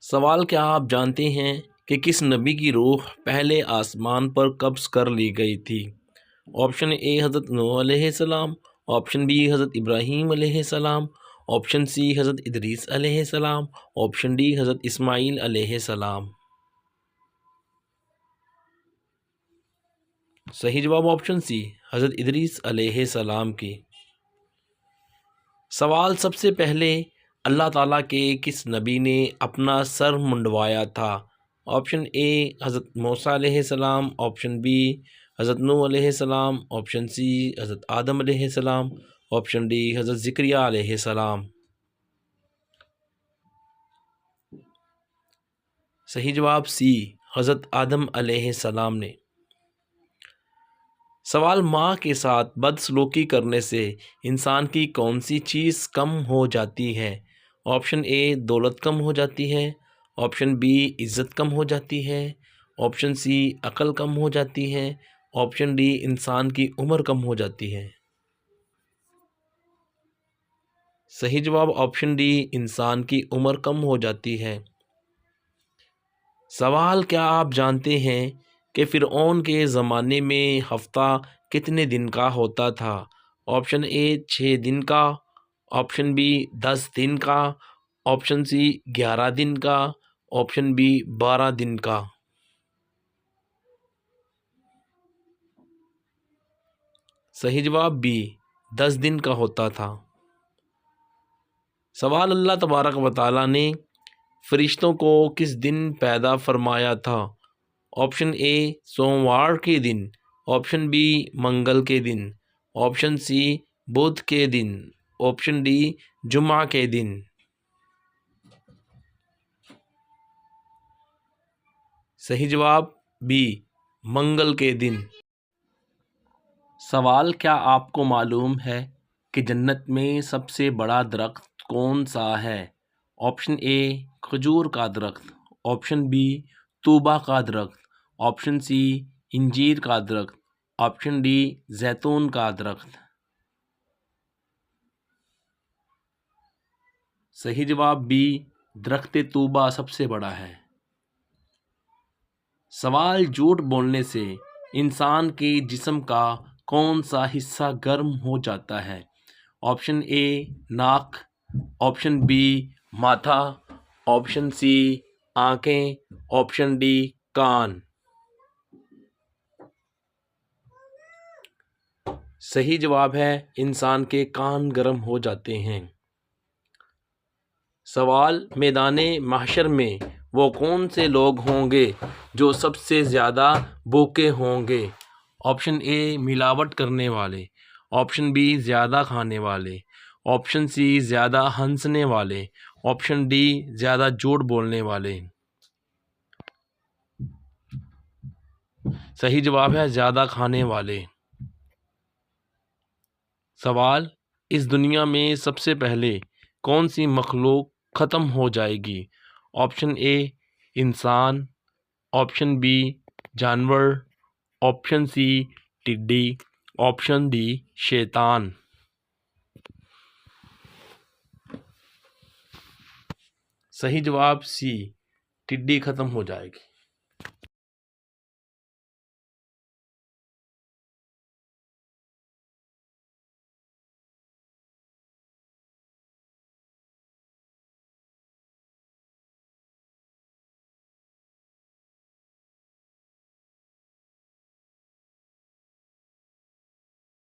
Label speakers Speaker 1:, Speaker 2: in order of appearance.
Speaker 1: सवाल, क्या आप जानते हैं कि किस नबी की रूह पहले आसमान पर कब्ज़ कर ली गई थी? ऑप्शन ए हज़रत नूह अलैहिस्सलाम, ऑप्शन बी हज़रत इब्राहीम अलैहिस्सलाम, ऑप्शन सी हज़रत इदरीस अलैहिस्सलाम, ऑप्शन डी हज़रत इस्माईल अलैहिस्सलाम। सही जवाब ऑप्शन सी हज़रत इदरीस अलैहिस्सलाम की। सवाल, सबसे पहले अल्लाह ताला के किस नबी ने अपना सर मुंडवाया था? ऑप्शन ए हज़रत मूसा अलैहिस्सलाम, ऑप्शन बी हज़रत नूह अलैहिस्सलाम, ऑप्शन सी हज़रत आदम अलैहिस्सलाम, ऑप्शन डी हज़रत ज़िक्रिया अलैहिस्सलाम। सही जवाब सी हज़रत आदम अलैहिस्सलाम ने। सवाल, माँ के साथ बदसलूकी करने से इंसान की कौन सी चीज़ कम हो जाती है? ऑप्शन ए दौलत कम हो जाती है, ऑप्शन बी इज़्ज़त कम हो जाती है, ऑप्शन सी अक़ल कम हो जाती है, ऑप्शन डी इंसान की उम्र कम हो जाती है। सही जवाब ऑप्शन डी इंसान की उम्र कम हो जाती है। सवाल, क्या आप जानते हैं कि फ़िरऔन के ज़माने में हफ़्ता कितने दिन का होता था? ऑप्शन ए 6 दिन का, ऑप्शन बी 10 दिन का, ऑप्शन सी 11 दिन का, ऑप्शन बी 12 दिन का। सही जवाब बी 10 दिन का होता था। सवाल, अल्लाह तबारक व तआला ने फ़रिश्तों को किस दिन पैदा फरमाया था? ऑप्शन ए सोमवार के दिन, ऑप्शन बी मंगल के दिन, ऑप्शन सी बुध के दिन, ऑप्शन डी जुमा के दिन। सही जवाब बी मंगल के दिन। सवाल, क्या आपको मालूम है कि जन्नत में सबसे बड़ा दरख्त कौन सा है? ऑप्शन ए खजूर का दरख्त, ऑप्शन बी तूबा का दरख्त, ऑप्शन सी इंजीर का दरख्त, ऑप्शन डी जैतून का दरख्त। सही जवाब बी दरख्त तूबा सबसे बड़ा है। सवाल, झूठ बोलने से इंसान के जिस्म का कौन सा हिस्सा गर्म हो जाता है? ऑप्शन ए नाक, ऑप्शन बी माथा, ऑप्शन सी आंखें, ऑप्शन डी कान। सही जवाब है इंसान के कान गर्म हो जाते हैं। सवाल, मैदाने महशर में वो कौन से लोग होंगे जो सबसे ज़्यादा भूखे होंगे? ऑप्शन ए मिलावट करने वाले, ऑप्शन बी ज़्यादा खाने वाले, ऑप्शन सी ज़्यादा हंसने वाले, ऑप्शन डी ज़्यादा झूठ बोलने वाले। सही जवाब है ज़्यादा खाने वाले। सवाल, इस दुनिया में सबसे पहले कौन सी मखलूक ख़त्म हो जाएगी? ऑप्शन ए इंसान, ऑप्शन बी जानवर, ऑप्शन सी टिड्डी, ऑप्शन डी शैतान। सही जवाब सी टिड्डी ख़त्म हो जाएगी।